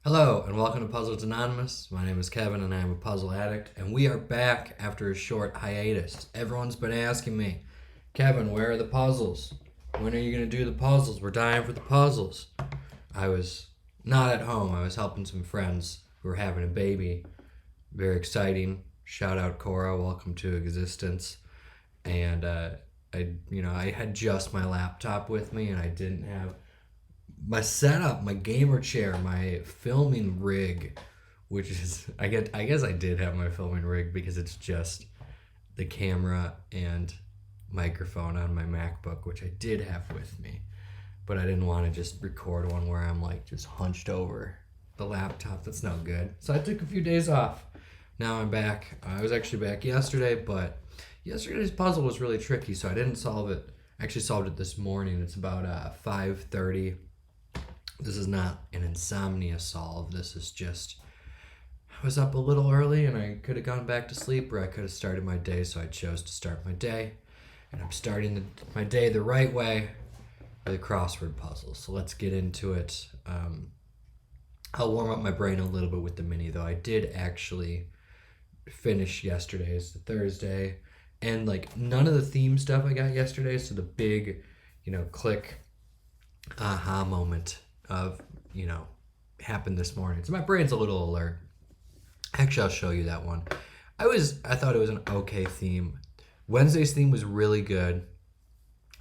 Hello and welcome to Puzzles Anonymous. My name is Kevin and I am a puzzle addict, and we are back after a short hiatus. Everyone's been asking me, Kevin, where are the puzzles? When are you going to do the puzzles? We're dying for the puzzles. I was not at home. I was helping some friends who were having a baby. Very exciting. Shout out Cora, welcome to existence. And I had just my laptop with me and I didn't have my setup, my gamer chair, my filming rig, which is I guess I did have my filming rig because it's just the camera and microphone on my MacBook, which I did have with me. But I didn't want to just record one where I'm like just hunched over the laptop. That's no good. So I took a few days off. Now I'm back. I was actually back yesterday, but yesterday's puzzle was really tricky, so I didn't solve it. I actually solved it this morning. It's about 5:30. This is not an insomnia solve. This is just, I was up a little early and I could have gone back to sleep, or I could have started my day, so I chose to start my day. And I'm starting my day the right way with a crossword puzzle. So let's get into it. I'll warm up my brain a little bit with the mini, though. I did actually finish yesterday's, Thursday, and like none of the theme stuff I got yesterday, so the big, click aha moment of, happened this morning. So my brain's a little alert. Actually, I'll show you that one. I thought it was an okay theme. Wednesday's theme was really good.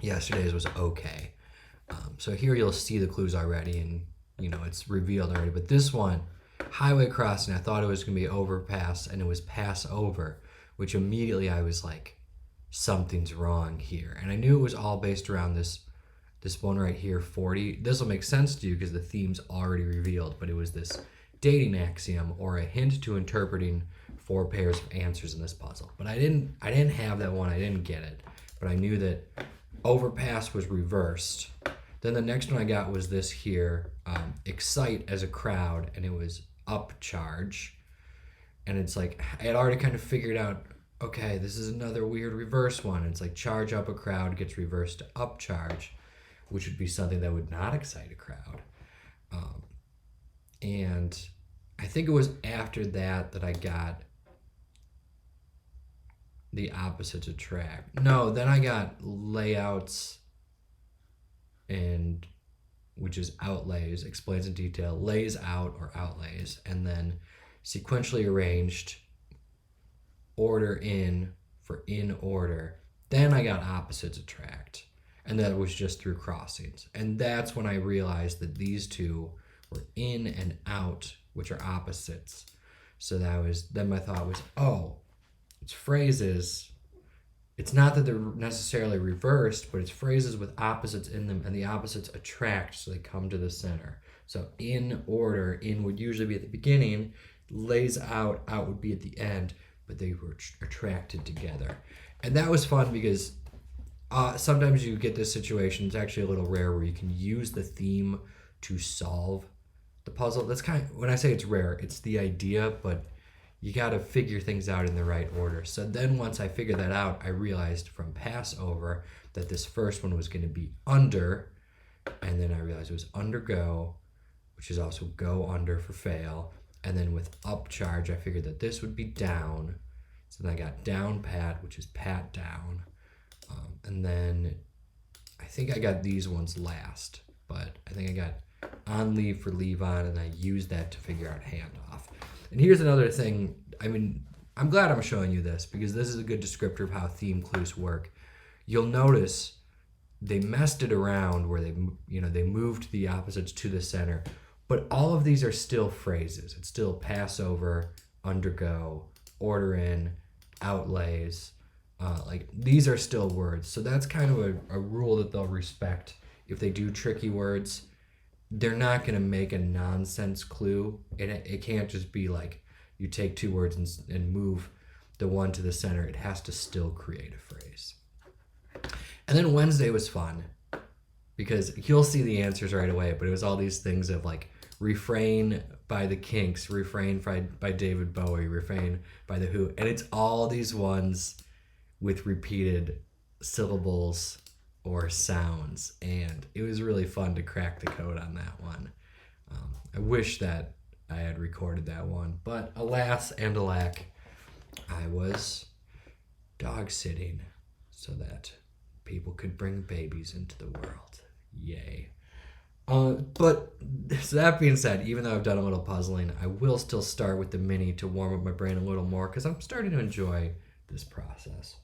Yesterday's was okay. So here you'll see the clues already, and it's revealed already. But this one, highway crossing, I thought it was going to be overpass, and it was pass over, which immediately I was like, something's wrong here. And I knew it was all based around this one right here, 40. This will make sense to you because the theme's already revealed, but it was this dating axiom, or a hint to interpreting 4 pairs of answers in this puzzle. But I didn't have that one. I didn't get it. But I knew that overpass was reversed. Then the next one I got was this here, excite as a crowd, and it was upcharge. And it's like, I had already kind of figured out, okay, this is another weird reverse one. It's like charge up a crowd gets reversed to upcharge, which would be something that would not excite a crowd. And I think it was after that I got the opposites attract. No, then I got layouts, and which is outlays, explains in detail, lays out or outlays, and then sequentially arranged, order in for in order. Then I got opposites attract. And that was just through crossings. And that's when I realized that these two were in and out, which are opposites. So then my thought was, oh, it's phrases. It's not that they're necessarily reversed, but it's phrases with opposites in them, and the opposites attract, so they come to the center. So in order, in would usually be at the beginning, lays out would be at the end, but they were attracted together. And that was fun because sometimes you get this situation, it's actually a little rare, where you can use the theme to solve the puzzle. That's kind of, when I say it's rare, it's the idea, but you got to figure things out in the right order. So then once I figured that out, I realized from Passover that this first one was going to be under, and then I realized it was undergo, which is also go under for fail. And then with upcharge, I figured that this would be down. So then I got down pat, which is pat down. And then I think I got these ones last, but I think I got on leave for leave on, and I used that to figure out handoff. And here's another thing. I mean, I'm glad I'm showing you this because this is a good descriptor of how theme clues work. You'll notice they messed it around where they moved the opposites to the center, but all of these are still phrases. It's still Passover, undergo, order in, outlays. These are still words. So that's kind of a rule that they'll respect. If they do tricky words, they're not going to make a nonsense clue. It can't just be like you take 2 words and move the one to the center. It has to still create a phrase. And then Wednesday was fun because you'll see the answers right away, but it was all these things of like refrain by the Kinks, refrain by David Bowie, refrain by the Who. And it's all these ones with repeated syllables or sounds, and it was really fun to crack the code on that one. I wish that I had recorded that one. But alas and alack, I was dog sitting so that people could bring babies into the world. Yay. But so that being said, even though I've done a little puzzling, I will still start with the mini to warm up my brain a little more because I'm starting to enjoy this process.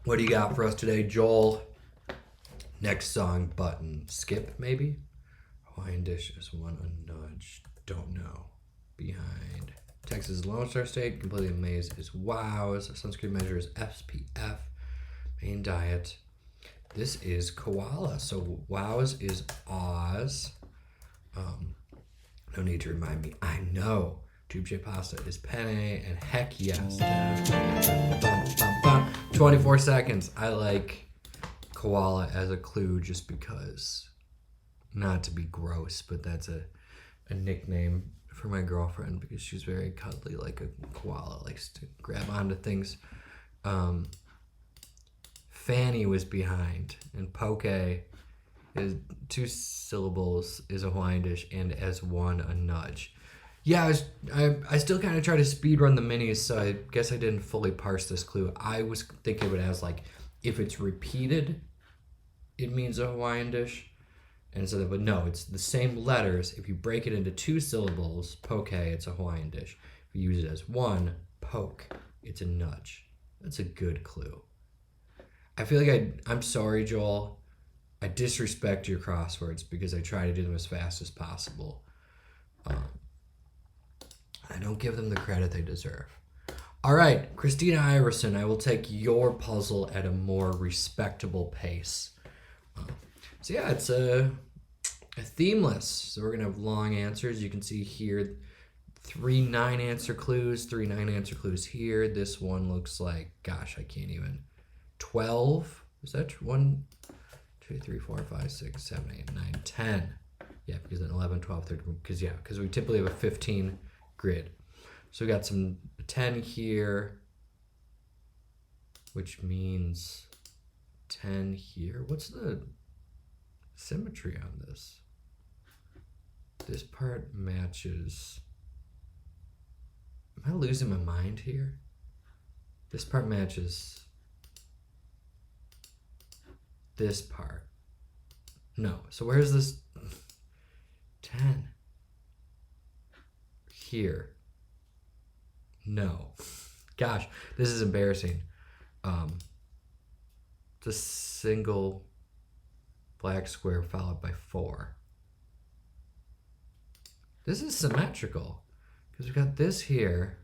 What do you got for us today, Joel? Next song button. Skip, maybe? Hawaiian dishes, one a nudge. Don't know. Behind. Texas is Lone Star State. Completely amazed is WOWs. Sunscreen measure is SPF. Main diet. This is koala. So WOWs is Oz. No need to remind me. I know. Tube shaped pasta is penne. And heck yes. 24 seconds. I like koala as a clue just because. Not to be gross, but that's a nickname for my girlfriend because she's very cuddly like a koala. Likes to grab onto things. Fanny was behind, and poke is 2 syllables, is a Hawaiian dish, and as one a nudge. Yeah, I still kind of try to speed run the minis, so I guess I didn't fully parse this clue. I was thinking of it as like if it's repeated, it means a Hawaiian dish, and so but no, it's the same letters. If you break it into 2 syllables, poke, it's a Hawaiian dish. If you use it as one, poke, it's a nudge. That's a good clue. I feel like I'm sorry, Joel. I disrespect your crosswords because I try to do them as fast as possible. I don't give them the credit they deserve. All right, Christina Iverson, I will take your puzzle at a more respectable pace. So yeah, it's a themeless. So we're going to have long answers. You can see here 3 9-answer clues, 3 9-answer clues here. This one looks like, gosh, I can't even. 12. Is that 1, 2, 3, 4, 5, 6, 7, 8, 9, 10. Yeah, because then 11, 12, 13. Because we typically have a 15 grid. So we got some 10 here, which means 10 here. What's the symmetry on this? This part matches. Am I losing my mind here? This part matches this part. No. So where's this 10? Here. No. Gosh, this is embarrassing. It's a single black square followed by 4. This is symmetrical because we've got this here.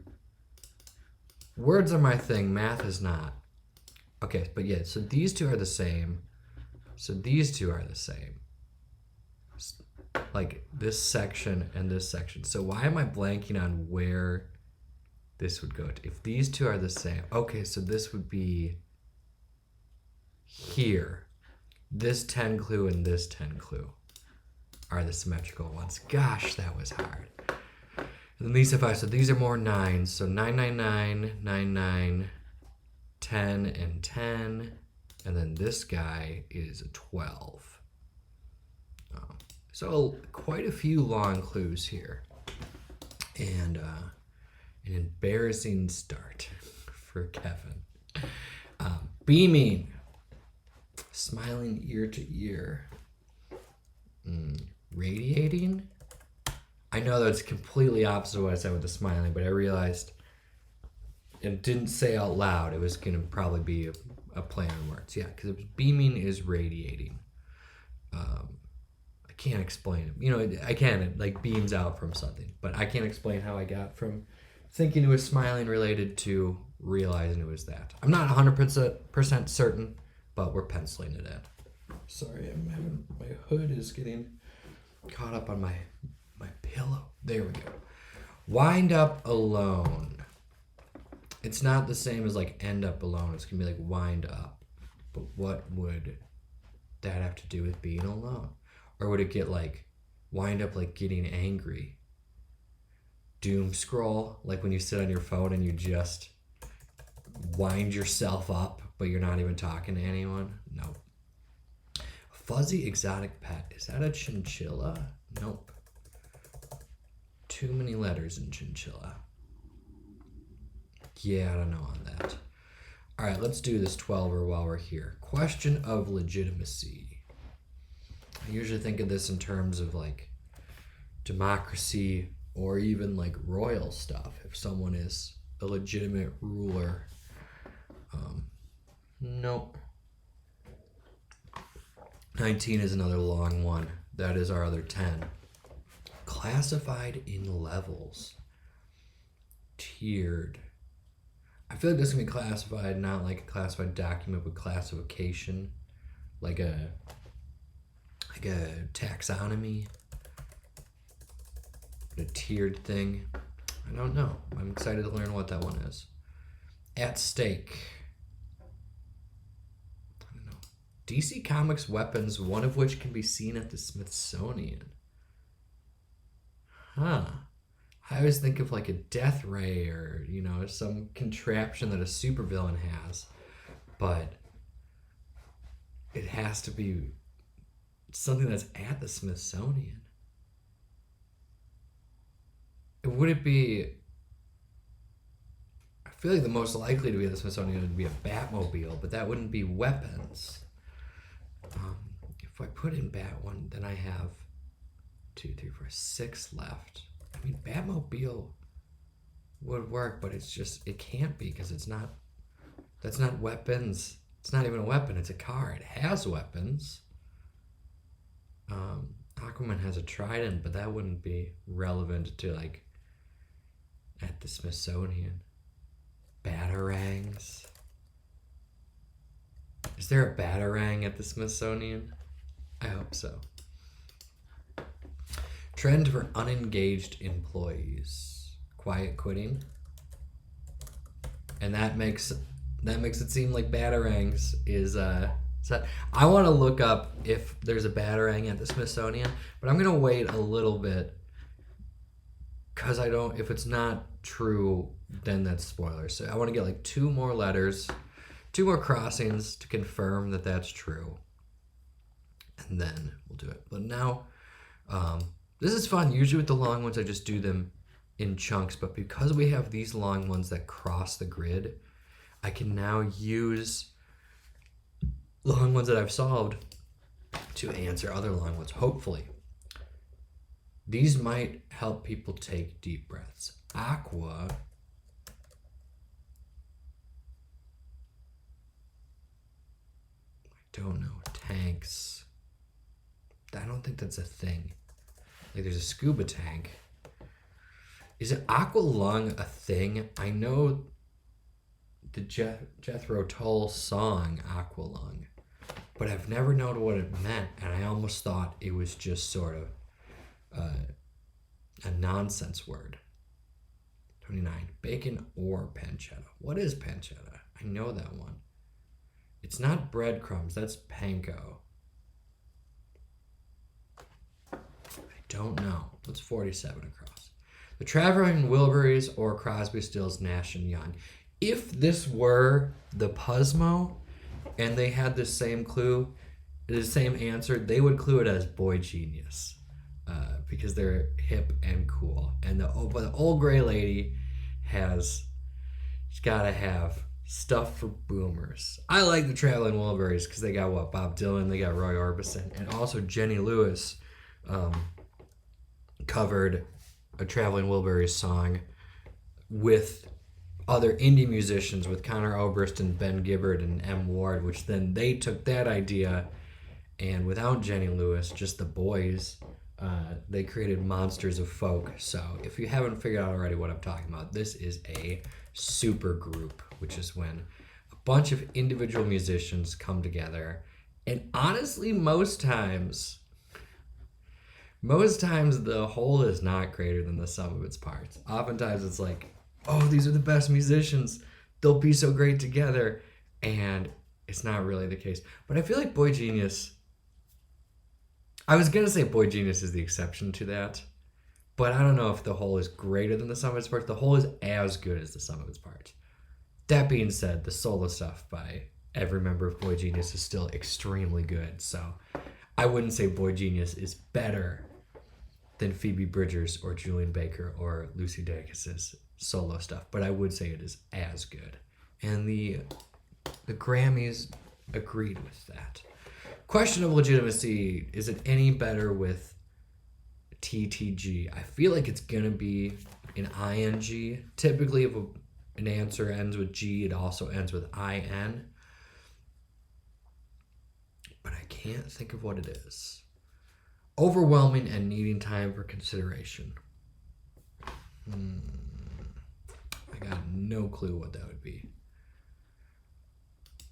Words are my thing, math is not. Okay, but yeah, so these two are the same. So these two are the same. Like this section and this section. So why am I blanking on where this would go to? If these two are the same. Okay, so this would be here. This 10 clue and this 10 clue are the symmetrical ones. Gosh, that was hard. And then these are 5. So these are more 9s. So 9, 9, 9, 9, 9, 10, and 10. And then this guy is a 12. So quite a few long clues here. And an embarrassing start for Kevin. Beaming. Smiling ear to ear. Radiating? I know that's completely opposite of what I said with the smiling, but I realized and didn't say out loud it was going to probably be a play on words. Yeah, because beaming is radiating. I can't explain it. You know, I can. It like beams out from something, but I can't explain how I got from thinking it was smiling related to realizing it was that. I'm not 100% certain, but we're penciling it in. Sorry, my hood is getting caught up on my pillow. There we go. Wind up alone. It's not the same as like end up alone. It's gonna be like wind up. But what would that have to do with being alone? Or would it get like wind up like getting angry? Doom scroll, like when you sit on your phone and you just wind yourself up, but you're not even talking to anyone? Nope. Fuzzy exotic pet. Is that a chinchilla? Nope. too many letters in chinchilla. Yeah, I don't know on that. All right, let's do this 12er while we're here. Question of legitimacy. I usually think of this in terms of like democracy or even like royal stuff. If someone is a legitimate ruler. Nope. 19 is another long one. That is our other 10. Classified in levels. Tiered. I feel like this can be classified, not like a classified document, but classification. Like a taxonomy. A tiered thing. I don't know. I'm excited to learn what that one is. At stake. I don't know. DC Comics weapons, one of which can be seen at the Smithsonian. Huh. I always think of like a death ray or, you know, some contraption that a supervillain has. But it has to be something that's at the Smithsonian. Would it be... I feel like the most likely to be at the Smithsonian would be a Batmobile, but that wouldn't be weapons. If I put in Bat one, then I have 2, 3, 4, 6 left. I mean, Batmobile would work, but it's just, it can't be because it's not, that's not weapons. It's not even a weapon, it's a car. It has weapons. Aquaman has a trident, but that wouldn't be relevant to like at the Smithsonian. Batarangs. Is there a Batarang at the Smithsonian? I hope so. Trend for unengaged employees. Quiet quitting. And that makes it seem like Batarangs is I want to look up if there's a Batarang at the Smithsonian, but I'm going to wait a little bit because if it's not true, then that's spoilers. So I want to get like 2 more letters, 2 more crossings to confirm that that's true. And then we'll do it. But now, this is fun. Usually with the long ones, I just do them in chunks, but because we have these long ones that cross the grid, I can now use long ones that I've solved to answer other long ones, hopefully. These might help people take deep breaths. Aqua. I don't know. Tanks. I don't think that's a thing. Like there's a scuba tank. Is it aqua lung a thing? I know the Jethro Tull song Aqua Lung, but I've never known what it meant, and I almost thought it was just sort of a nonsense word. 29. Bacon or pancetta. What is pancetta? I know that one. It's not breadcrumbs. That's panko. I don't know. What's 47 across? The Traveling Wilburys or Crosby, Stills, Nash and Young. If this were the Puzzmo and they had the same clue, the same answer, they would clue it as Boy Genius because they're hip and cool. And the old gray lady she's got to have stuff for boomers. I like the Traveling Wilburys because they got what? Bob Dylan, they got Roy Orbison, and also Jenny Lewis covered a Traveling Wilburys song with other indie musicians, with Conor Oberst and Ben Gibbard and M. Ward, which then they took that idea and without Jenny Lewis, just the boys, they created Monsters of Folk. So if you haven't figured out already what I'm talking about, this is a super group, which is when a bunch of individual musicians come together. And honestly, most times the whole is not greater than the sum of its parts. Oftentimes it's like, oh, these are the best musicians, they'll be so great together, and it's not really the case. But I feel like Boy Genius, I was gonna say Boy Genius is the exception to that, but I don't know if the whole is greater than the sum of its parts. The whole is as good as the sum of its parts. That being said, the solo stuff by every member of Boy Genius is still extremely good, so I wouldn't say Boy Genius is better than Phoebe Bridgers or Julian Baker or Lucy Dacus's solo stuff, but I would say it is as good. And the Grammys agreed with that. Question of legitimacy, is it any better with TTG? I feel like it's going to be an ING. Typically, if an answer ends with G, it also ends with IN. But I can't think of what it is. Overwhelming and needing time for consideration. I got no clue what that would be.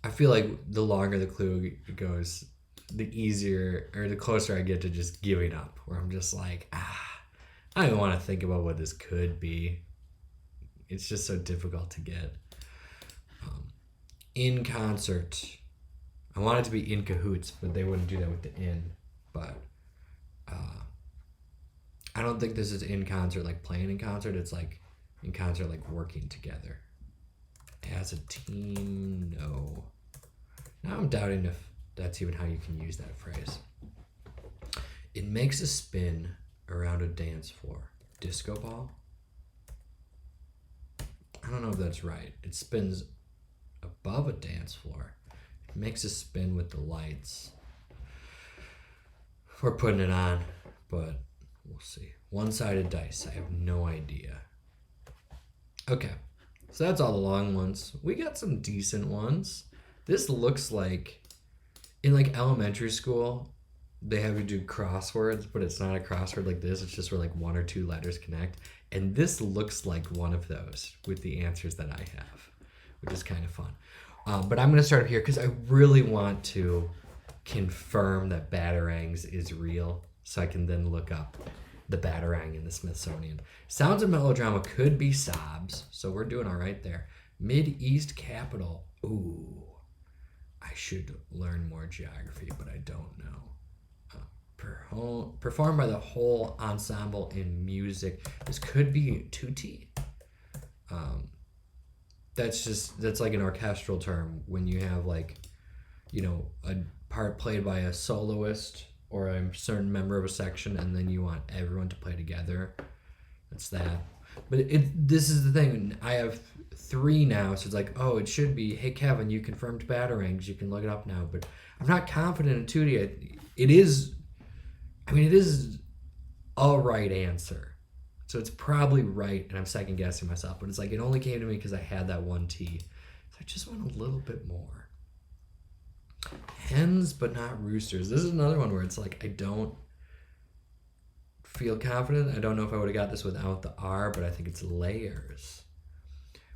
I feel like the longer the clue goes, the easier or the closer I get to just giving up, where I'm just like, I don't want to think about what this could be. It's just so difficult to get. In concert. I want it to be in cahoots, but they wouldn't do that with the in. But I don't think this is in concert, like playing in concert. It's like in concert, like working together. As a team, no. Now I'm doubting if that's even how you can use that phrase. It makes a spin around a dance floor. Disco ball? I don't know if that's right. It spins above a dance floor. It makes a spin with the lights. We're putting it on, but we'll see. One-sided dice. I have no idea. Okay. So that's all the long ones. We got some decent ones. This looks like, in like elementary school, they have you do crosswords, but it's not a crossword like this. It's just where like one or two letters connect. And this looks like one of those with the answers that I have, which is kind of fun. But I'm going to start here because I really want to confirm that Batarangs is real, so I can then look up the Batarang in the Smithsonian. Sounds of melodrama could be sobs, so we're doing all right there. Mid-East capital. Ooh, I should learn more geography, but I don't know. Performed by the whole ensemble in music. This could be tutti. That's like an orchestral term when you have like, you know, a part played by a soloist or a certain member of a section, and then you want everyone to play together. That's that. But this is the thing. I have 3 now, so it's like, oh, it should be, hey, Kevin, you confirmed Batarangs. You can look it up now. But I'm not confident in tutti. It is a right answer. So it's probably right, and I'm second guessing myself. But it's like, it only came to me because I had that one T. So I just want a little bit more. Hens, but not roosters. This is another one where it's like, I don't feel confident. I don't know if I would have got this without the R, but I think it's layers.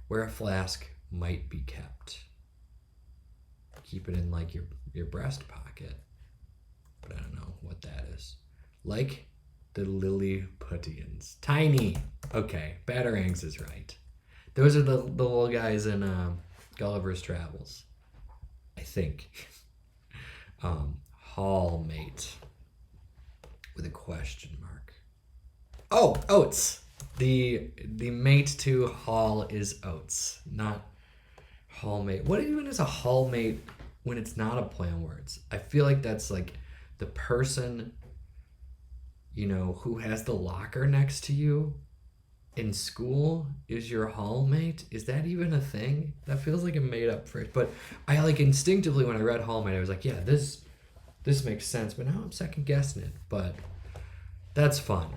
Where a flask might be kept. Keep it in like your breast pocket. But I don't know what that is. Like the Lilliputians. Tiny. Okay, Batarangs is right. Those are the little guys in Gulliver's Travels, I think. Hallmate with a question mark. Oh, oats. The mate to hall is oats, not hallmate. What even is a hallmate when it's not a play on words? I feel like that's like the person, you know, who has the locker next to you in school is your hallmate. Is that even a thing? That feels like a made up phrase. But I like instinctively when I read hallmate, I was like, yeah, this makes sense. But now I'm second guessing it. But that's fun.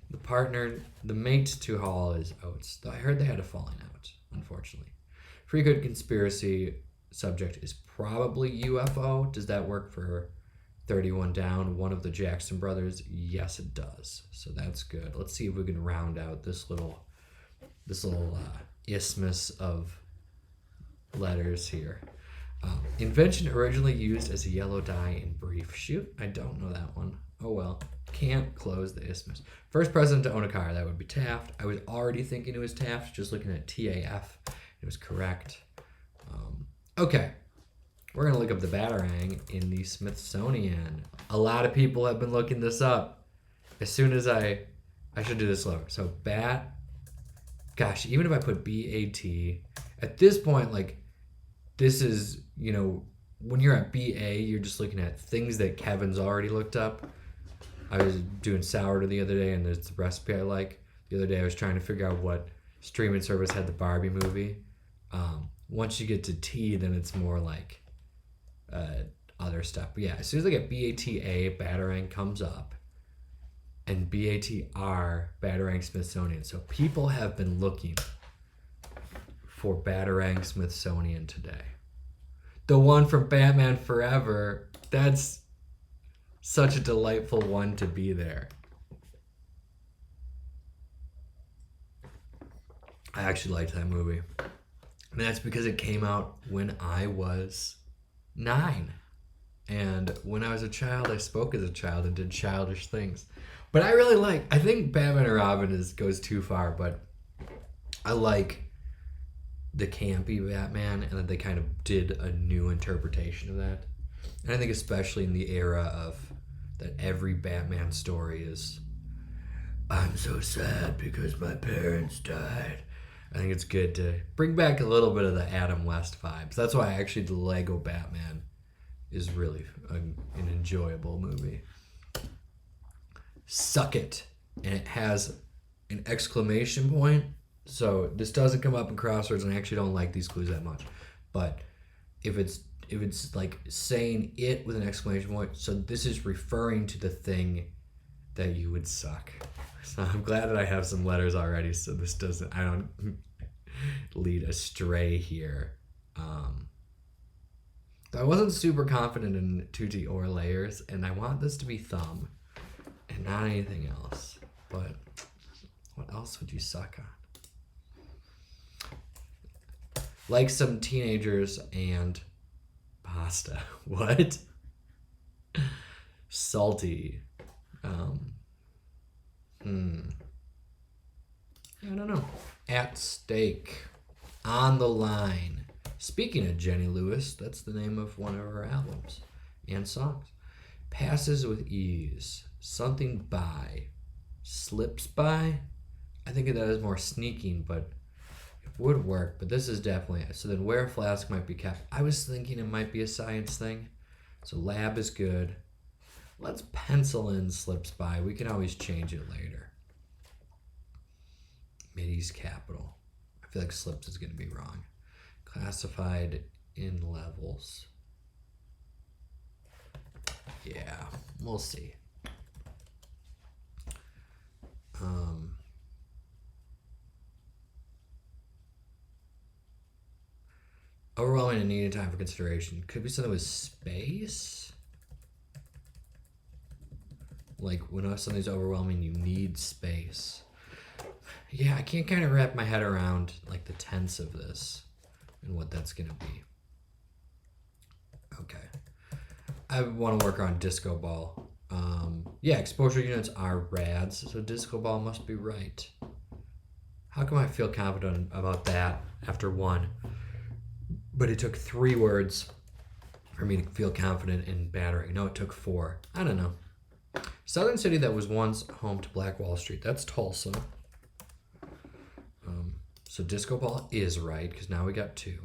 The partner, the mate to hall is oats. Though I heard they had a falling out, unfortunately. Free good conspiracy subject is probably UFO. Does that work for 31 down, one of the Jackson brothers? Yes, it does. So that's good. Let's see if we can round out this little isthmus of letters here. Invention originally used as a yellow dye in brief. Shoot, I don't know that one. Oh well. Can't close the isthmus. First president to own a car, that would be Taft. I was already thinking it was Taft, just looking at TAF. It was correct. Okay. We're going to look up the Batarang in the Smithsonian. A lot of people have been looking this up. As soon as I should do this slower. So gosh, even if I put B-A-T, at this point, like, this is, you know, when you're at BA, you're just looking at things that Kevin's already looked up. I was doing sourdough the other day, and there's the recipe I like. The other day I was trying to figure out what streaming service had the Barbie movie. Once you get to T, then it's more like other stuff. But yeah, as soon as I get BATA, Batarang comes up, and BATR, Batarang Smithsonian. So people have been looking for Batarang Smithsonian today. The one from Batman Forever. That's such a delightful one to be there. I actually liked that movie. And that's because it came out when I was 9. And when I was a child, I spoke as a child and did childish things. But I think Batman and Robin goes too far, but I like the campy Batman, and that they kind of did a new interpretation of that. And I think especially in the era of that every Batman story is, I'm so sad because my parents died. I think it's good to bring back a little bit of the Adam West vibes. That's why actually the Lego Batman is really an enjoyable movie. Suck it. And it has an exclamation point. So this doesn't come up in crosswords, and I actually don't like these clues that much. But if it's like saying it with an exclamation point, so this is referring to the thing that you would suck. So I'm glad that I have some letters already, so I don't lead astray here. I wasn't super confident in tutti or layers, and I want this to be thumb and not anything else. But what else would you suck on? Like some teenagers and pasta. What? Salty. I don't know. At stake. On the line. Speaking of Jenny Lewis, that's the name of one of her albums and songs. Passes with ease. Something by. Slips by. I think of that as more sneaking, but it would work. But this is definitely it. So then where a flask might be kept. I was thinking it might be a science thing. So lab is good. Let's pencil in slips by. We can always change it later. Mideast capital. I feel like slips is going to be wrong. Classified in levels. Yeah, we'll see. Overwhelming and needed time for consideration. Could be something with space. Like when something's overwhelming, you need space. Yeah, I can't kind of wrap my head around like the tense of this and what that's gonna be. Okay, I want to work on disco ball. Yeah, exposure units are rads, so disco ball must be right. How come I feel confident about that after one? But it took 3 words for me to feel confident in battering. No, it took 4. I don't know. Southern city that was once home to Black Wall Street. That's Tulsa. So disco ball is right, because now we got 2.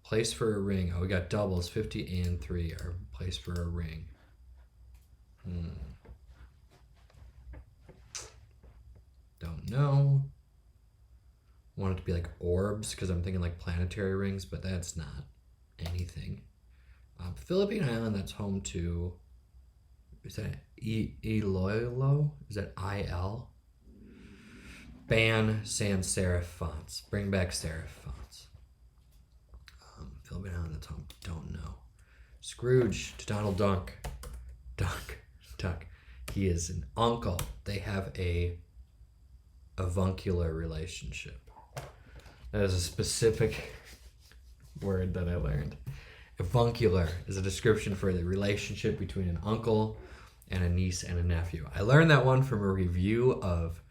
Place for a ring. Oh, we got doubles. 50 and 3 are place for a ring. Don't know. Want it to be like orbs, because I'm thinking like planetary rings, but that's not anything. Philippine Island that's home to, is that Iloilo? Is that IL? Ban sans serif fonts. Bring back serif fonts. Philippine Island that's home, don't know. Scrooge to Donald Duck. Duck. He is an uncle. They have a avuncular relationship. That is a specific word that I learned. Avuncular is a description for the relationship between an uncle and a niece and a nephew. I learned that one from a review of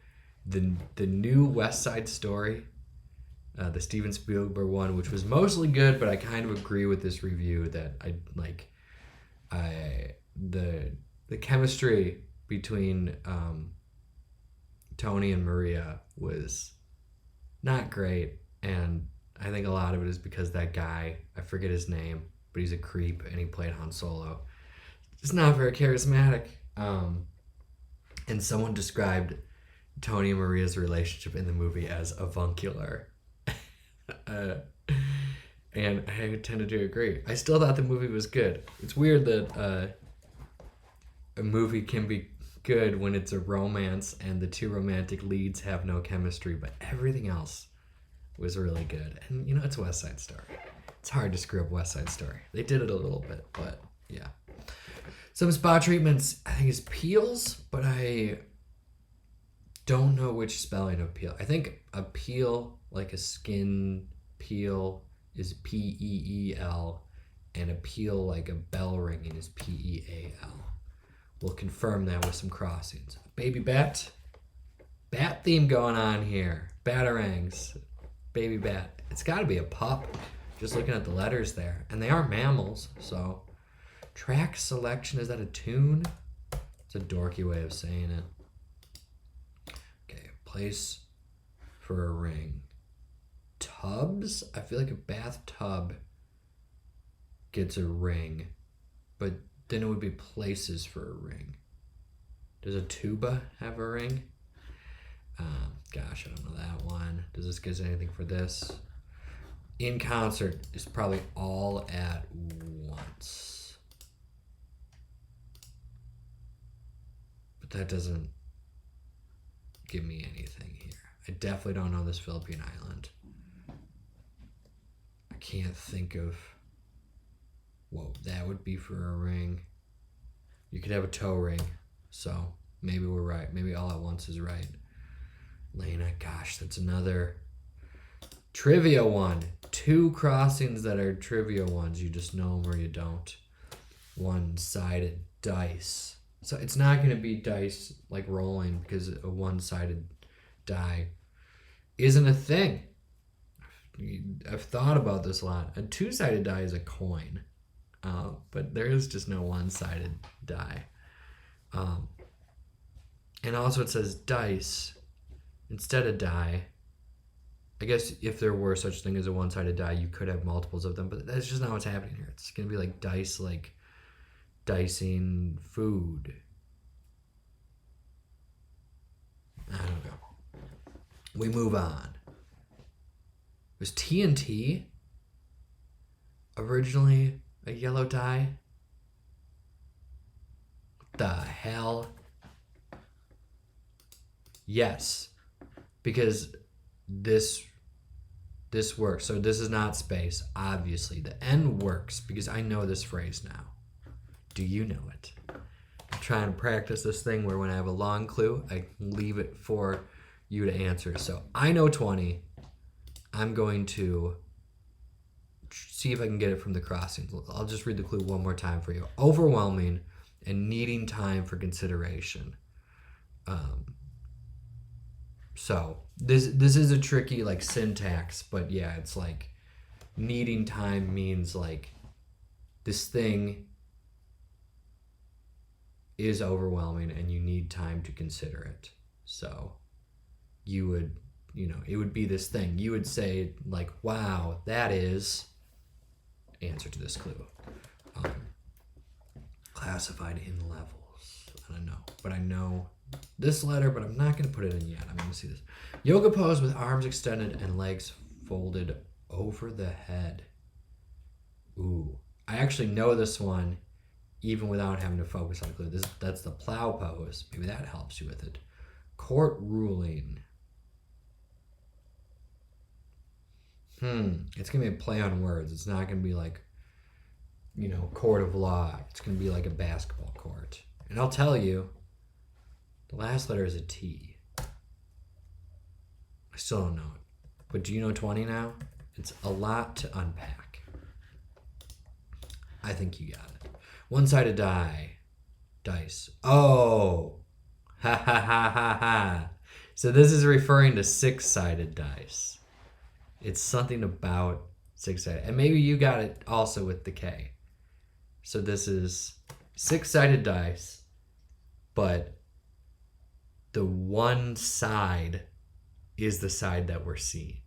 the new West Side Story, the Steven Spielberg one, which was mostly good, but I kind of agree with this review that the chemistry between Tony and Maria was not great, and I think a lot of it is because that guy, I forget his name, but he's a creep and he played Han Solo. It's not very charismatic. And someone described Tony and Maria's relationship in the movie as avuncular. And I tended to agree. I still thought the movie was good. It's weird that a movie can be good when it's a romance and the two romantic leads have no chemistry, but everything else was really good. And, it's West Side Story. It's hard to screw up West Side Story. They did it a little bit, but yeah. Some spa treatments, I think, is peels, but I don't know which spelling of peel. I think a peel, like a skin peel, is P-E-E-L, and a peel like a bell ringing is P-E-A-L. We'll confirm that with some crossings. Baby bat. Bat theme going on here. Batarangs. Baby bat. It's got to be a pup, just looking at the letters there. And they are mammals, so. Track selection, is that a tune? It's a dorky way of saying it. Okay, place for a ring. Tubs? I feel like a bathtub gets a ring, but then it would be places for a ring. Does a tuba have a ring? Gosh, I don't know that one. Does this give us anything for this? In concert is probably all at once. But that doesn't give me anything here. I definitely don't know this Philippine island. I can't think of what that would be for a ring. You could have a toe ring, so maybe we're right. Maybe all at once is right. Lena, gosh, that's another trivia one. 2 crossings that are trivia ones. You just know them or you don't. One-sided dice. So it's not going to be dice like rolling because a one-sided die isn't a thing. I've thought about this a lot. A 2-sided die is a coin, but there is just no one-sided die. And also it says dice instead of die. I guess if there were such thing as a one-sided die, you could have multiples of them, but that's just not what's happening here. It's going to be like dice, like dicing food. I don't know. We move on. Was TNT originally a yellow die? What the hell? Yes, because this works. So this is not space, obviously. The N works because I know this phrase now. Do you know it? I'm trying to practice this thing where when I have a long clue, I leave it for you to answer. So I know 20. I'm going to see if I can get it from the crossings. I'll just read the clue one more time for you. Overwhelming and needing time for consideration. So this is a tricky like syntax, but yeah, it's like needing time means like this thing is overwhelming and you need time to consider it. So you would, it would be this thing. You would say like, wow, that is answer to this clue. Classified in levels. I don't know, but I know this letter, but I'm not going to put it in yet. I'm going to see this. Yoga pose with arms extended and legs folded over the head. Ooh. I actually know this one even without having to focus on the clue. That's the plow pose. Maybe that helps you with it. Court ruling. It's going to be a play on words. It's not going to be like, court of law. It's going to be like a basketball court. And I'll tell you, the last letter is a T. I still don't know it. But do you know 20 now? It's a lot to unpack. I think you got it. One-sided dice. Oh. Ha ha ha ha ha. So this is referring to 6-sided dice. It's something about 6-sided. And maybe you got it also with the K. So this is 6-sided dice, but the one side is the side that we're seeing.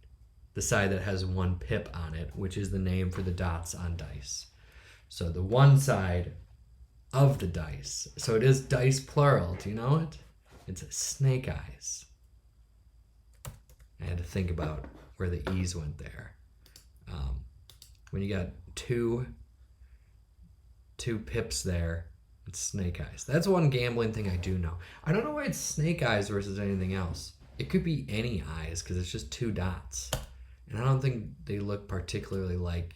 The side that has 1 pip on it, which is the name for the dots on dice. So the one side of the dice. So it is dice plural. Do you know it? It's snake eyes. I had to think about where the E's went there. When you got two pips there, it's snake eyes. That's one gambling thing I do know. I don't know why it's snake eyes versus anything else. It could be any eyes because it's just two dots. And I don't think they look particularly like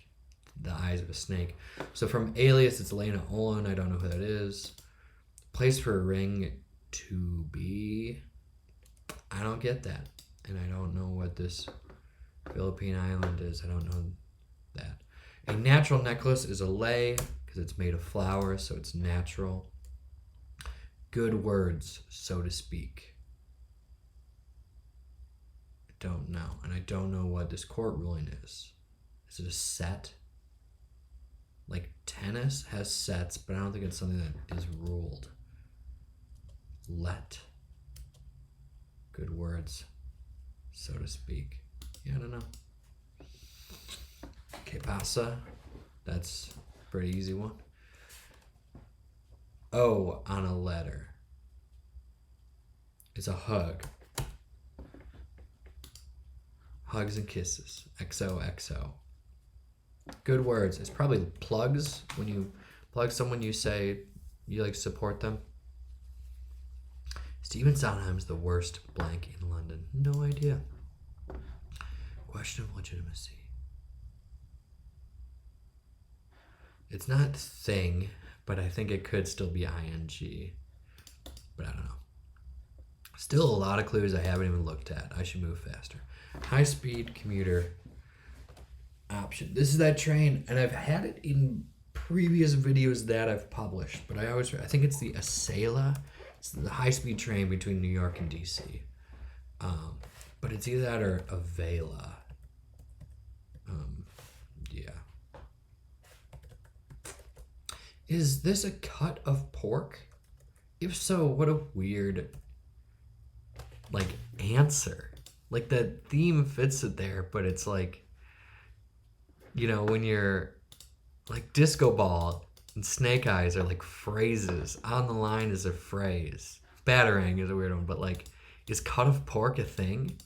the eyes of a snake. So from Alias, it's Elena Olin. I don't know who that is. Place for a ring to be. I don't get that. And I don't know what this Philippine island is. I don't know that. A natural necklace is a lei because it's made of flowers, so it's natural. Good words, so to speak. I don't know. And I don't know what this court ruling is. Is it a set? Like tennis has sets, but I don't think it's something that is ruled. Let. Good words, so to speak. Yeah, I don't know. Que pasa? That's a pretty easy one. O on a letter is a hug. Hugs and kisses. XOXO. Good words. It's probably plugs. When you plug someone, you say you like support them. Stephen Sondheim's the worst blank in London. No idea. Question of legitimacy. It's not thing, but I think it could still be ing. But I don't know. Still a lot of clues I haven't even looked at. I should move faster. High-speed commuter option. This is that train, and I've had it in previous videos that I've published, but I think it's the Acela. It's the high-speed train between New York and DC. But it's either that or Avela. Yeah. Is this a cut of pork? If so, what a weird, answer. The theme fits it there, but it's when you're, disco ball and snake eyes are phrases. On the line is a phrase. Batarang is a weird one, but is cut of pork a thing?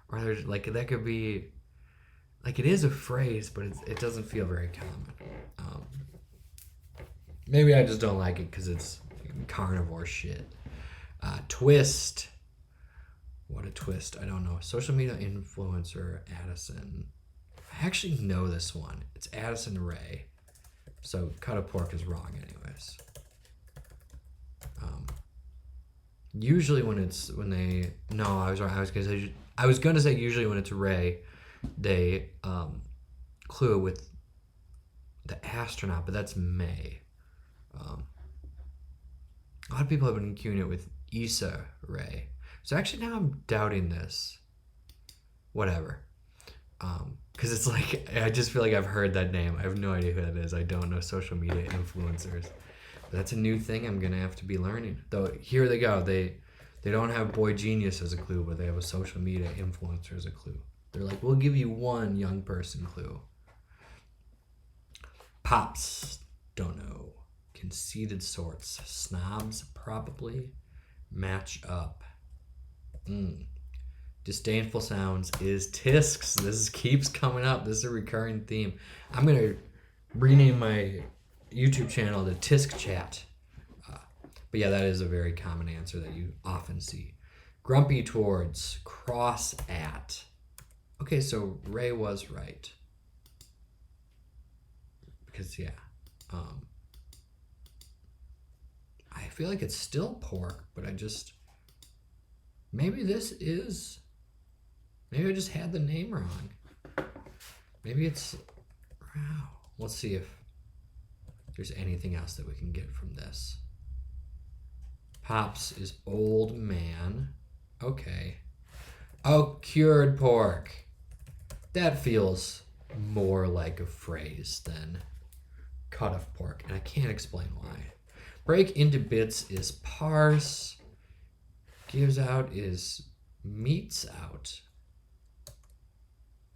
Or there's, that could be, it is a phrase, but it doesn't feel very common. Maybe I just don't like it because it's carnivore shit. Twist. What a twist. I don't know. Social media influencer Addison. I actually know this one. It's Addison Rae. So cut of pork is wrong anyways. Usually I was gonna say usually when it's Ray, they clue it with the astronaut, but that's May. A lot of people have been cueing it with Issa Rae. So actually now I'm doubting this. Whatever. Because it's I just feel like I've heard that name. I have no idea who that is. I don't know social media influencers. But that's a new thing I'm going to have to be learning. Though, here they go. They don't have Boy Genius as a clue, but they have a social media influencer as a clue. They're we'll give you one young person clue. Pops. Don't know. Conceited sorts. Snobs, probably. Match up. Disdainful sounds is tisks. This keeps coming up. This is a recurring theme. I'm going to rename my YouTube channel to Tisk Chat. But yeah, that is a very common answer that you often see. Grumpy towards, cross at. Okay, so Ray was right. Because, yeah. I feel like it's still pork, but maybe I just had the name wrong. Maybe it's, wow. Let's see if there's anything else that we can get from this. Pops is old man. Okay. Oh, cured pork. That feels more like a phrase than cut of pork, and I can't explain why. Break into bits is parse. Gives out is meets out.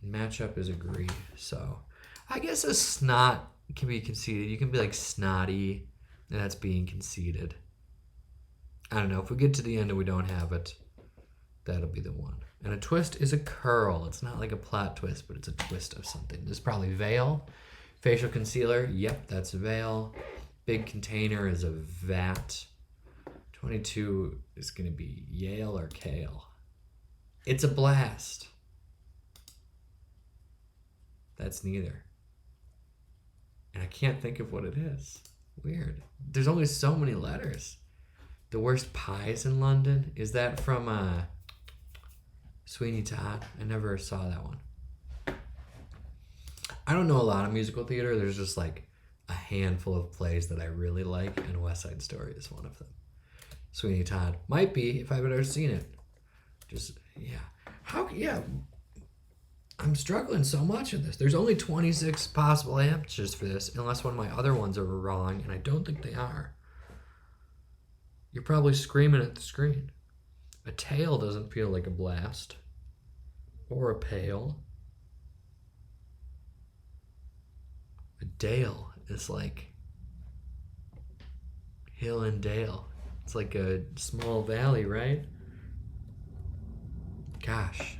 Matchup is agree. So I guess a snot can be conceited. You can be snotty, and that's being conceited. I don't know. If we get to the end and we don't have it, that'll be the one. And a twist is a curl. It's not like a plot twist, but it's a twist of something. This is probably veil. Facial concealer. Yep, that's a veil. Big container is a vat. 22 is going to be Yale or Kale. It's a blast. That's neither. And I can't think of what it is. Weird. There's only so many letters. The worst pies in London. Is that from Sweeney Todd? I never saw that one. I don't know a lot of musical theater. There's just like a handful of plays that I really like, and West Side Story is one of them. Sweeney Todd might be if I've ever seen it. Just, yeah. I'm struggling so much with this. There's only 26 possible answers for this, unless one of my other ones are wrong, and I don't think they are. You're probably screaming at the screen. A tail doesn't feel like a blast. Or a pail. A dale is like hill and dale. It's like a small valley, right? Gosh.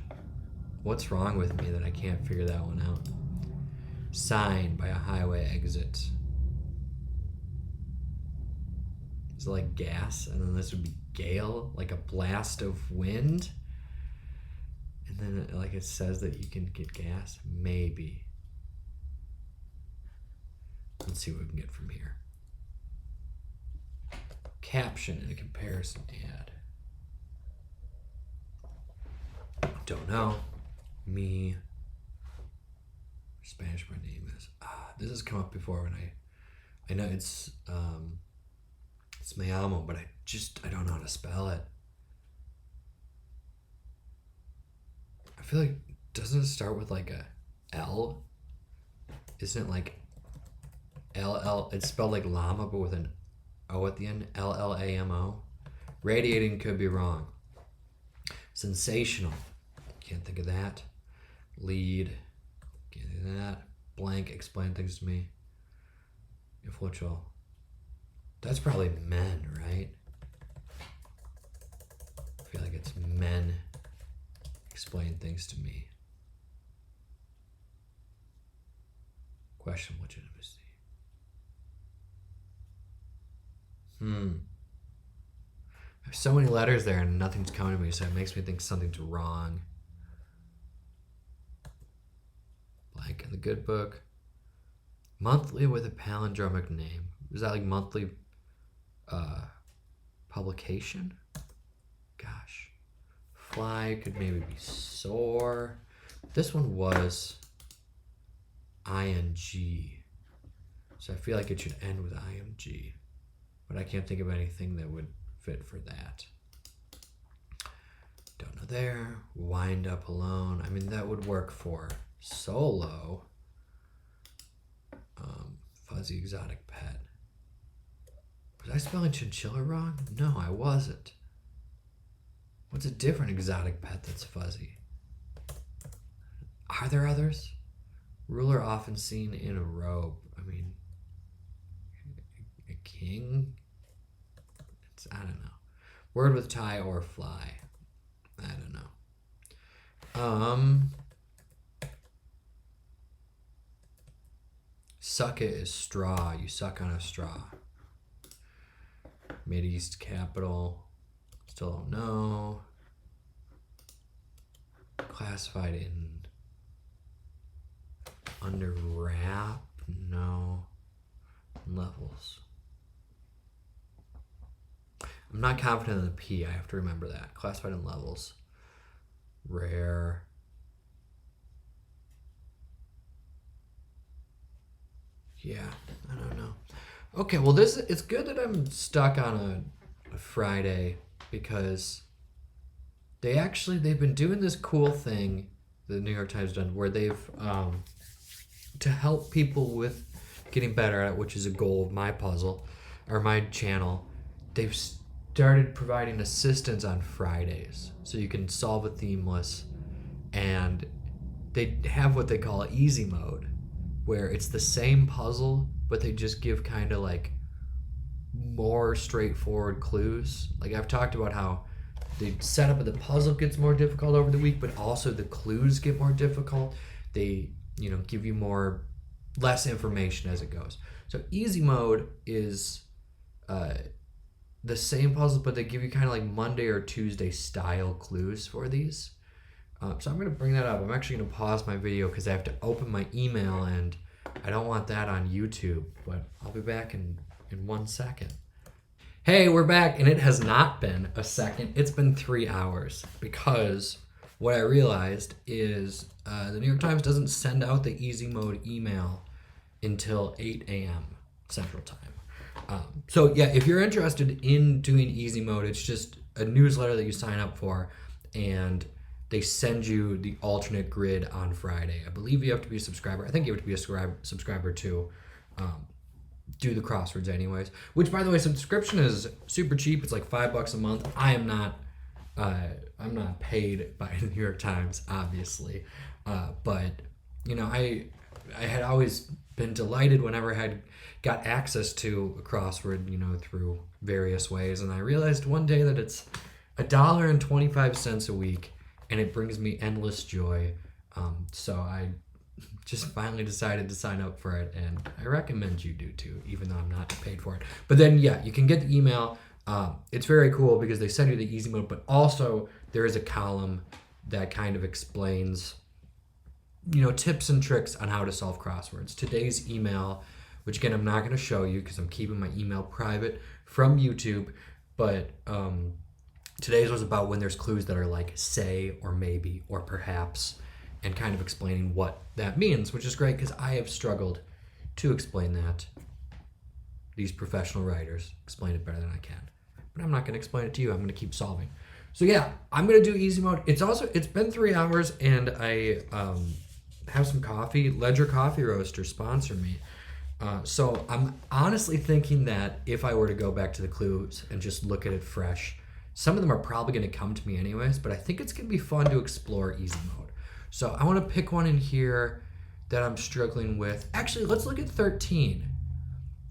What's wrong with me that I can't figure that one out? Sign by a highway exit. Is it like gas? And then this would be gale, like a blast of wind. And then like it says that you can get gas. Maybe. Let's see what we can get from here. Caption and a comparison ad. Don't know. Me. Spanish my name is. This has come up before when I know it's me llamo, but I don't know how to spell it. I feel like, doesn't it start with like a L? Isn't it like LL? It's spelled like llama, but with an O at the end. LLAMO. Radiating could be wrong. Sensational. Can't think of that. Lead. Can't think of that. Blank. Explain things to me. Influential. That's probably men, right? I feel like it's men explain things to me. Question legitimacy. There's so many letters there and nothing's coming to me, so it makes me think something's wrong. Blank in the good book. Monthly with a palindromic name. Is that like monthly publication? Gosh. Fly could maybe be soar. This one was ing. So I feel like it should end with ing. But I can't think of anything that would fit for that. Don't know there. Wind up alone. I mean, that would work for solo. Fuzzy exotic pet. Was I spelling chinchilla wrong? No, I wasn't. What's a different exotic pet that's fuzzy? Are there others? Ruler often seen in a robe. I mean, a king? I don't know. Word with tie or fly. I don't know. Suck it is straw. You suck on a straw. Mideast capital. Still don't know. Classified in under wrap. No. Levels. I'm not confident in the P. I have to remember that. Classified in levels. Rare. Yeah, I don't know. Okay, well, it's good that I'm stuck on a Friday because they've been doing this cool thing the New York Times done where they've to help people with getting better at it, which is a goal of my puzzle or my channel. They've started providing assistance on Fridays so you can solve a themeless, and they have what they call easy mode, where it's the same puzzle but they just give kind of like more straightforward clues. Like I've talked about how the setup of the puzzle gets more difficult over the week, but also the clues get more difficult. They, give you less information as it goes. So easy mode is the same puzzle, but they give you kind of like Monday or Tuesday style clues for these. So I'm going to bring that up. I'm actually going to pause my video because I have to open my email and I don't want that on YouTube, but I'll be back in 1 second. Hey, we're back, and it has not been a second. It's been 3 hours because what I realized is the New York Times doesn't send out the easy mode email until 8 a.m. Central Time. So yeah, if you're interested in doing easy mode, it's just a newsletter that you sign up for, and they send you the alternate grid on Friday. I believe you have to be a subscriber. I think you have to be a subscriber to do the crosswords anyways. Which, by the way, subscription is super cheap. It's like $5 a month. I'm not paid by the New York Times, obviously, but I had always been delighted whenever I had got access to a crossword, through various ways, and I realized one day that it's $1.25 a week, and it brings me endless joy. So I just finally decided to sign up for it, and I recommend you do too, even though I'm not paid for it. But then, yeah, you can get the email. It's very cool because they send you the easy mode, but also there is a column that kind of explains, tips and tricks on how to solve crosswords. Today's email, which again, I'm not going to show you because I'm keeping my email private from YouTube, but today's was about when there's clues that are like say or maybe or perhaps, and kind of explaining what that means, which is great because I have struggled to explain that. These professional writers explain it better than I can. But I'm not going to explain it to you. I'm going to keep solving. So yeah, I'm going to do easy mode. It's been 3 hours, and I have some coffee. Ledger Coffee Roaster sponsor me. So I'm honestly thinking that if I were to go back to the clues and just look at it fresh, some of them are probably going to come to me anyways, but I think it's going to be fun to explore easy mode. So I want to pick one in here that I'm struggling with. Actually, let's look at 13,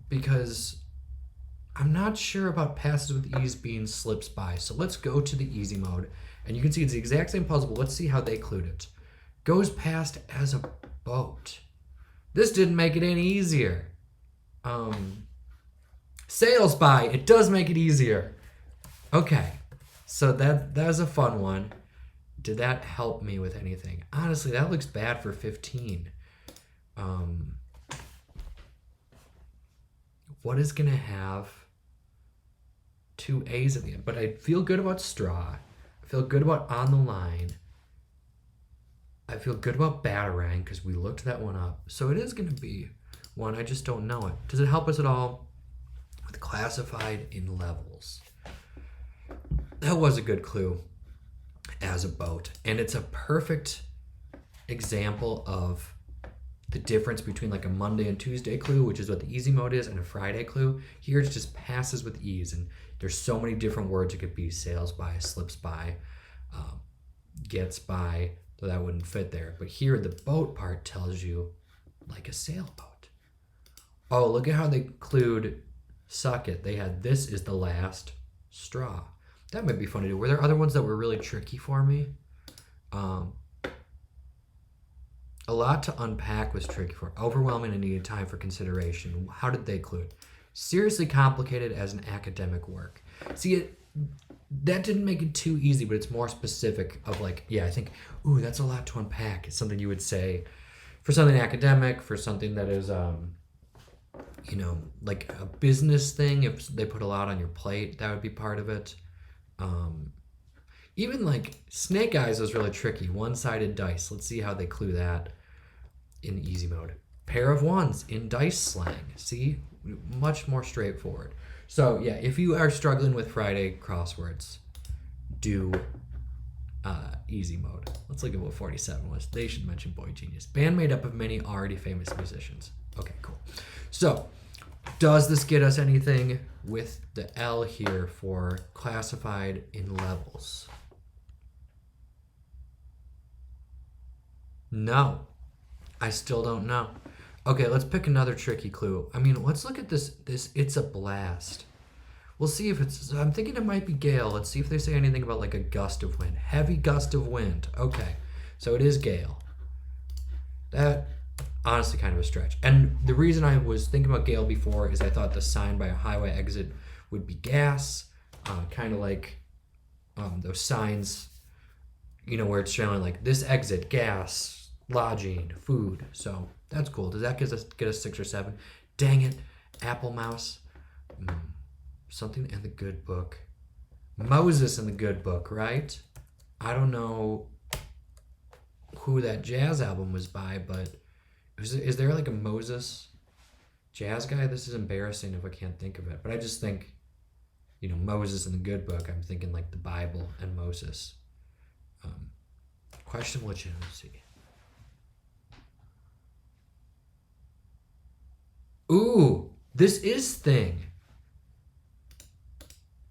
because I'm not sure about passes with ease being slips by. So let's go to the easy mode, and you can see it's the exact same puzzle, but let's see how they clued it. Goes past as a boat. This didn't make it any easier. Sails by. It does make it easier. Okay, so that was a fun one. Did that help me with anything? Honestly, that looks bad for 15. What is going to have 2 A's at the end? But I feel good about straw. I feel good about on the line. I feel good about batarang because we looked that one up. So it is going to be one. I just don't know it. Does it help us at all with classified in levels? That was a good clue. As a boat. And it's a perfect example of the difference between like a Monday and Tuesday clue, which is what the easy mode is, and a Friday clue. Here it just passes with ease, and there's so many different words it could be. Sails by, slips by, gets by, though that wouldn't fit there. But here the boat part tells you like a sailboat. Oh, look at how they clued suck it. They had this is the last straw. That might be fun to do. Were there other ones that were really tricky for me? A lot to unpack was tricky for. Overwhelming and needed time for consideration. How did they clue? Seriously complicated as an academic work. See, that didn't make it too easy, but it's more specific of like, yeah, I think, ooh, that's a lot to unpack. It's something you would say for something academic, for something that is, like a business thing. If they put a lot on your plate, that would be part of it. Even like Snake Eyes was really tricky. One-sided dice. Let's see how they clue that in easy mode. Pair of ones in dice slang. See? Much more straightforward. So yeah, if you are struggling with Friday crosswords, do easy mode. Let's look at what 47 was. They should mention Boy Genius. Band made up of many already famous musicians. Okay, cool. So, does this get us anything with the L here for classified in levels? No. I still don't know. Okay, let's pick another tricky clue. I mean, let's look at this. It's a blast. We'll see if it's. I'm thinking it might be gale. Let's see if they say anything about like a gust of wind. Heavy gust of wind. Okay, so it is gale. That honestly kind of a stretch. And the reason I was thinking about gale before is I thought the sign by a highway exit would be gas, kind of like those signs, where it's showing like this exit, gas, lodging, food. So that's cool. Does that get us 6 or 7? Dang it, Apple Mouse. Something in the good book. Moses in the good book, right? I don't know who that jazz album was by, but is there like a Moses jazz guy? This is embarrassing if I can't think of it, but I just think, Moses in the good book, I'm thinking like the Bible and Moses. Question legitimacy. Ooh, this is thing.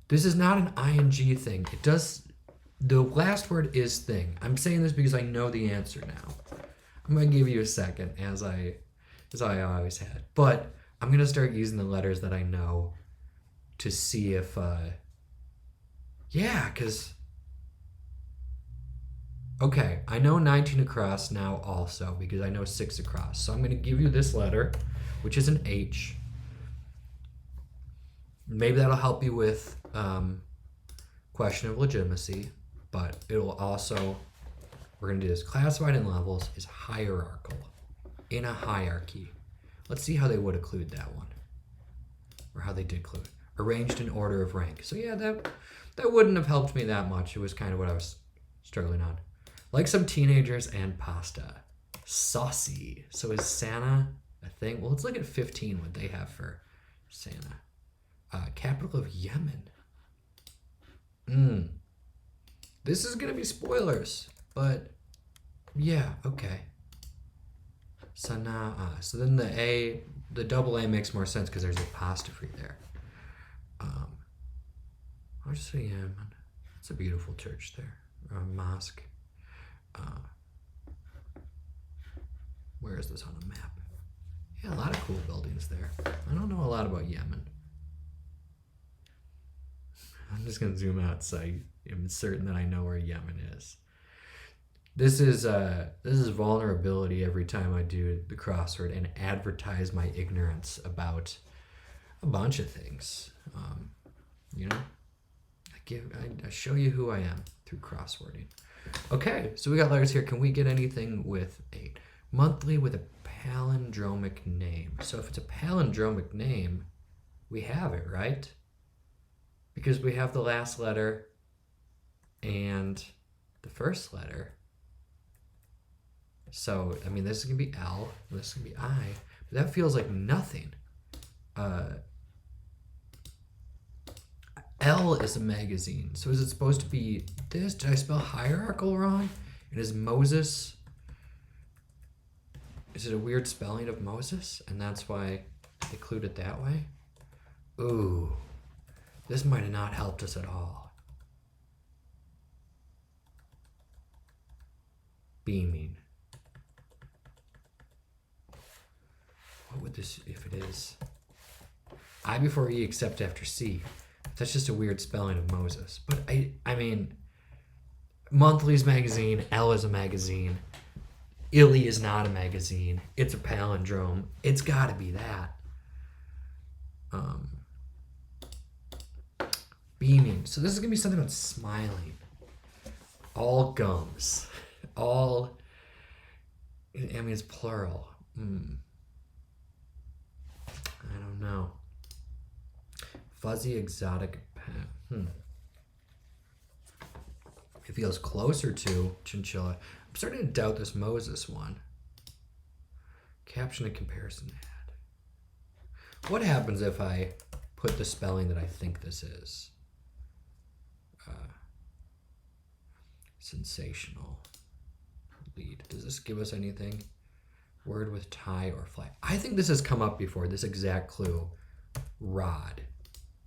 This is not an ing thing. It does. The last word is thing. I'm saying this because I know the answer now. I'm gonna give you a second, as I always had. But I'm gonna start using the letters that I know to see if, because. Okay, I know 19 across now also because I know 6 across. So I'm gonna give you this letter, which is an H. Maybe that'll help you with question of legitimacy, but it will also, we're going to do this. Classified in levels is hierarchical, in a hierarchy. Let's see how they would include that one, or how they did include it. Arranged in order of rank. So yeah, that wouldn't have helped me that much. It was kind of what I was struggling on. Like some teenagers and pasta. Saucy. So is Santa a thing? Well, let's look at 15, what they have for Santa. Capital of Yemen. This is going to be spoilers, but yeah, okay. Sana'a. So then the double A makes more sense because there's a apostrophe there. I'll just say Yemen. It's a beautiful church there, or a mosque. Where is this on a map? Yeah, a lot of cool buildings there. I don't know a lot about Yemen. I'm just going to zoom out so I am certain that I know where Yemen is. This is vulnerability every time I do the crossword and advertise my ignorance about a bunch of things. I show you who I am through crosswording. Okay, so we got letters here. Can we get anything with a monthly with a palindromic name? So if it's a palindromic name, we have it, right? Because we have the last letter and the first letter. So, I mean, this is going to be L, this is going to be I, but that feels like nothing. L is a magazine. So is it supposed to be this? Did I spell hierarchical wrong? And is Moses, is it a weird spelling of Moses? And that's why they clued it that way? Ooh. This might have not helped us at all. Beaming. What would this, if it is? I before E except after C. That's just a weird spelling of Moses. But I mean, Monthly's magazine, L is a magazine. Illy is not a magazine. It's a palindrome. It's got to be that. Beaming. So this is going to be something about smiling. All gums. All, I mean, it's plural. I don't know. Fuzzy exotic pen. It feels closer to chinchilla. I'm starting to doubt this Moses one. Caption and comparison ad. What happens if I put the spelling that I think this is? Sensational. Lead. Does this give us anything? Word with tie or fly. I think this has come up before, this exact clue. Rod.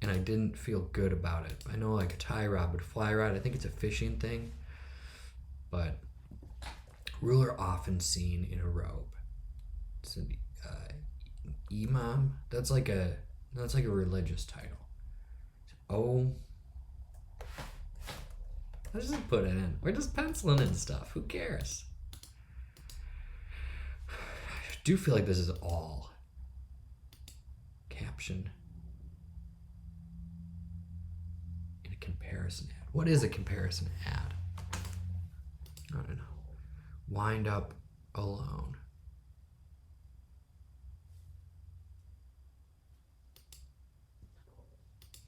And I didn't feel good about it. I know like a tie rod, but fly rod, I think it's a fishing thing. But ruler often seen in a robe. It's an imam. That's like a religious title. Oh. Let's just put it in. We're just penciling in stuff. Who cares? I do feel like this is all caption in a comparison ad. What is a comparison ad? I don't know. Wind up alone.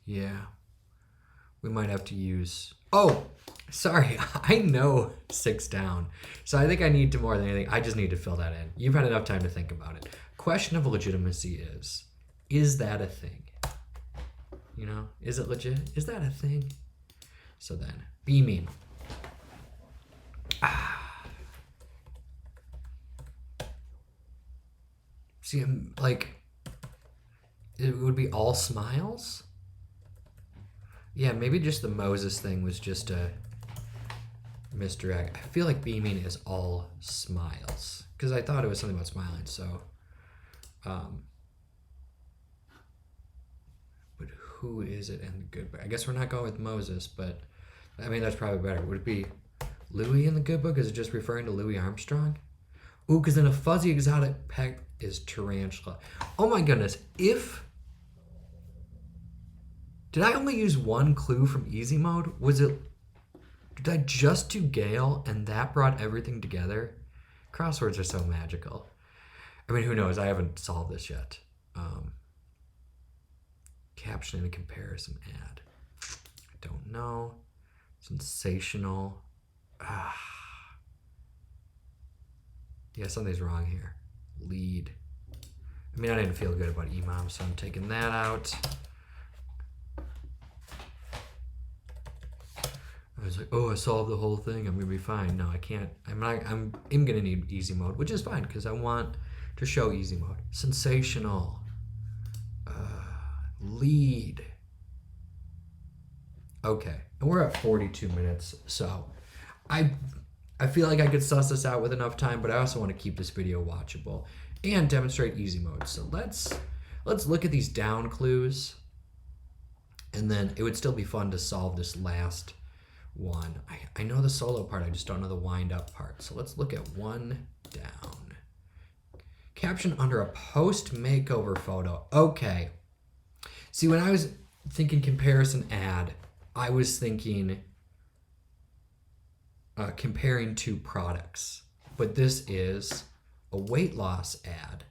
Yeah. We might have to use... Oh, sorry. I know 6 down. So I think I need to more than anything. I just need to fill that in. You've had enough time to think about it. Question of legitimacy is that a thing? You know, is it legit? Is that a thing? So then, be mean. See, like, it would be all smiles? Yeah, maybe just the Moses thing was just a misdirect. I feel like beaming is all smiles because I thought it was something about smiling. So, but who is it in the good book? I guess we're not going with Moses, but I mean that's probably better. Would it be Louis in the good book? Is it just referring to Louis Armstrong? Ooh, because then a fuzzy exotic pet is tarantula. Oh my goodness! Did I only use one clue from easy mode? Did I just do Gale and that brought everything together? Crosswords are so magical. I mean, who knows? I haven't solved this yet. Caption in a comparison ad. I don't know. Sensational. Yeah, something's wrong here. Lead. I mean, I didn't feel good about Imam, so I'm taking that out. I was like, oh, I solved the whole thing. I'm gonna be fine. No, I can't. I'm gonna need easy mode, which is fine because I want to show easy mode. Sensational. Lead. Okay, and we're at 42 minutes, so I feel like I could suss this out with enough time, but I also want to keep this video watchable and demonstrate easy mode. So let's look at these down clues, and then it would still be fun to solve this last one. I know the solo part, I just don't know the wind up part. So let's look at one down. Caption under a post makeover photo. Okay. See, when I was thinking comparison ad, I was thinking comparing 2 products. But this is a weight loss ad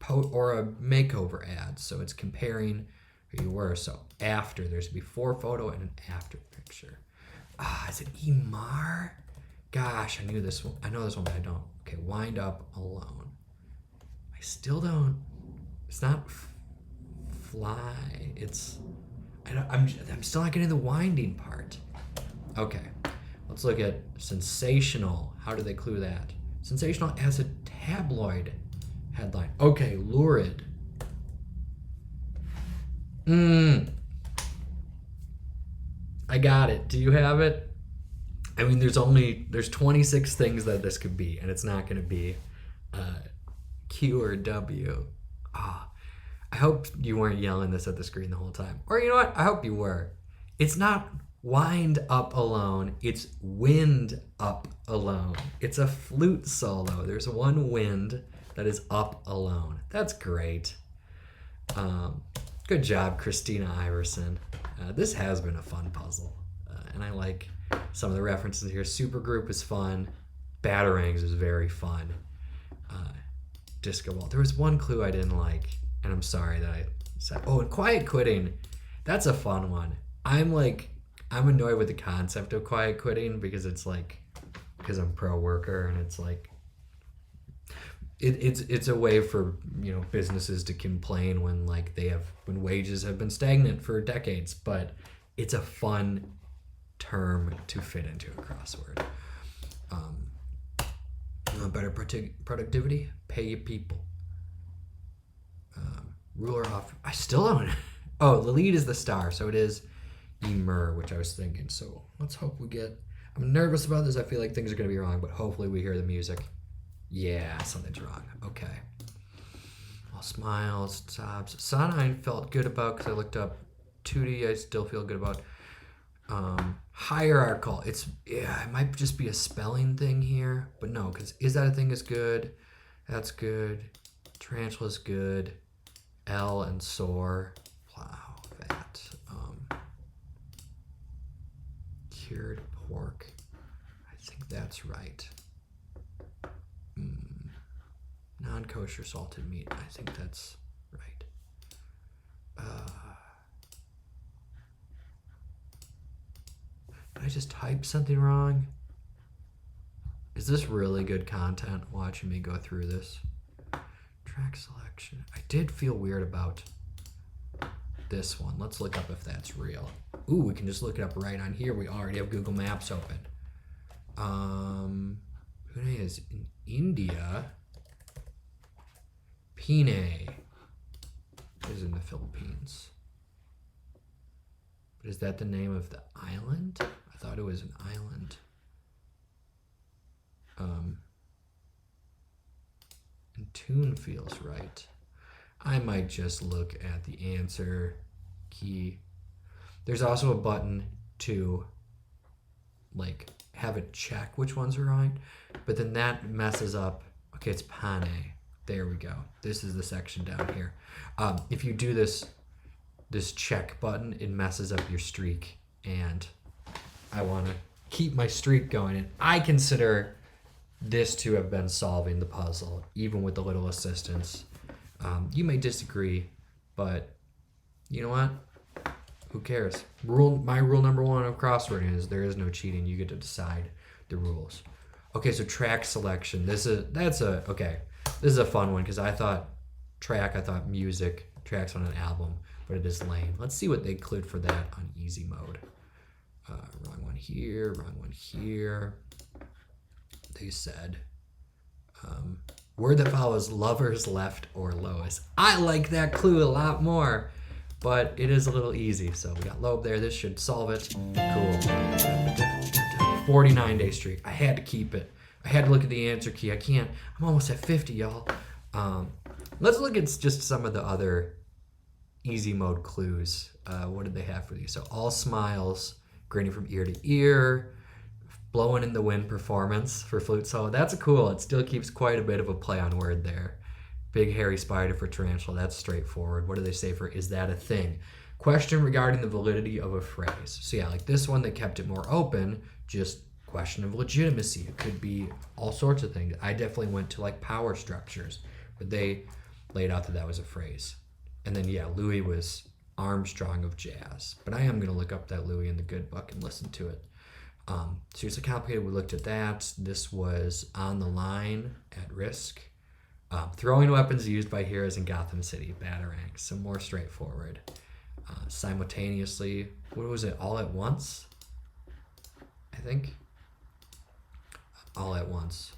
or a makeover ad. So it's comparing who you were. So after, there's a before photo and an after picture. Is it Emar? Gosh, I knew this one. I know this one, but I don't. Okay, wind up alone. I still don't. It's not fly. I'm still not getting the winding part. Okay, let's look at sensational. How do they clue that? Sensational as a tabloid headline. Okay, lurid. I got it. Do you have it? I mean, there's 26 things that this could be, and it's not going to be Q or W. I hope you weren't yelling this at the screen the whole time. Or you know what? I hope you were. It's not wind up alone. It's wind up alone. It's a flute solo. There's one wind that is up alone. That's great. Good job, Christina Iverson. This has been a fun puzzle, and I like some of the references here. Supergroup is fun. Batarangs is very fun. Disco ball. There was one clue I didn't like, and I'm sorry that I said. Oh, and quiet quitting. That's a fun one. I'm annoyed with the concept of quiet quitting because because I'm pro worker, and it's like it's a way for businesses to complain when when wages have been stagnant for decades, but it's a fun term to fit into a crossword. Better productivity, pay your people. Ruler off. I still don't. Oh, the lead is the star, so it is Emer, which I was thinking. So let's hope we get. I'm nervous about this. I feel like things are gonna be wrong, but hopefully we hear the music. Yeah, something's wrong. Okay. All smiles, sobs. Sonine felt good about because I looked up 2D, I still feel good about. Hierarchical. It might just be a spelling thing here, but no, because is that a thing is good. That's good. Tarantula's good. L and soar. Wow, that. Cured pork. I think that's right. Non-kosher salted meat. I think that's right. Did I just type something wrong? Is this really good content watching me go through this? Track selection. I did feel weird about this one. Let's look up if that's real. Ooh, we can just look it up right on here. We already have Google Maps open. Pune is in India. Pine is in the Philippines. But is that the name of the island? I thought it was an island. And tune feels right. I might just look at the answer key. There's also a button to like have it check which ones are right, but then that messes up. Okay, it's Pane. There we go. This is the section down here. If you do this check button, it messes up your streak, and I want to keep my streak going. And I consider this to have been solving the puzzle, even with a little assistance. You may disagree, but you know what? Who cares? My rule number one of crossword is there is no cheating. You get to decide the rules. Okay, so track selection. This is a fun one because I thought music, tracks on an album, but it is lame. Let's see what they include for that on easy mode. Wrong one here, wrong one here. They said word that follows lovers left or lowest. I like that clue a lot more, but it is a little easy. So we got Loeb there. This should solve it. Cool. 49-day streak. I had to keep it. I had to look at the answer key. I can't. I'm almost at 50, y'all. Let's look at just some of the other easy mode clues. What did they have for these? So all smiles, grinning from ear to ear, blowing in the wind performance for flute solo. That's cool. It still keeps quite a bit of a play on word there. Big hairy spider for tarantula. That's straightforward. What do they say for is that a thing? Question regarding the validity of a phrase. So yeah, like this one that kept it more open, just question of legitimacy. It could be all sorts of things. I definitely went to like power structures, but they laid out that was a phrase. And then yeah, Louis was Armstrong of jazz. But I am going to look up that Louis in the good book and listen to it. Seriously complicated. We looked at that. This was on the line, at risk. Throwing weapons used by heroes in Gotham City, Batarang. Some more straightforward. Simultaneously, what was it? All at once? I think. All at once.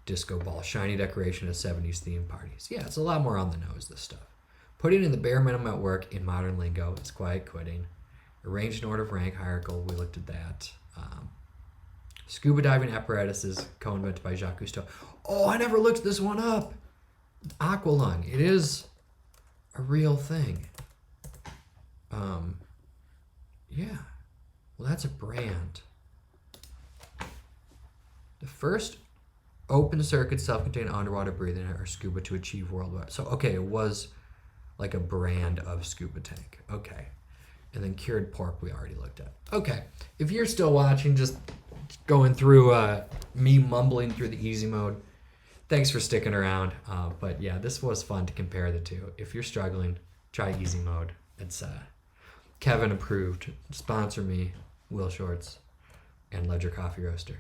Disco ball, shiny decoration at 70s theme parties. Yeah, it's a lot more on the nose, this stuff. Putting in the bare minimum at work in modern lingo is quiet quitting. Arranged in order of rank, hierarchical, we looked at that. Scuba diving apparatuses co-invented by Jacques Cousteau. Oh, I never looked this one up. Aqualung. It is a real thing. Yeah. Well, that's a brand. The first open circuit self-contained underwater breathing or scuba to achieve worldwide. So, okay, it was like a brand of scuba tank. Okay. And then cured pork we already looked at. Okay. If you're still watching, just going through me mumbling through the easy mode, thanks for sticking around. But yeah, this was fun to compare the two. If you're struggling, try easy mode. It's Kevin approved. Sponsor me, Will Shorts, and Ledger Coffee Roaster.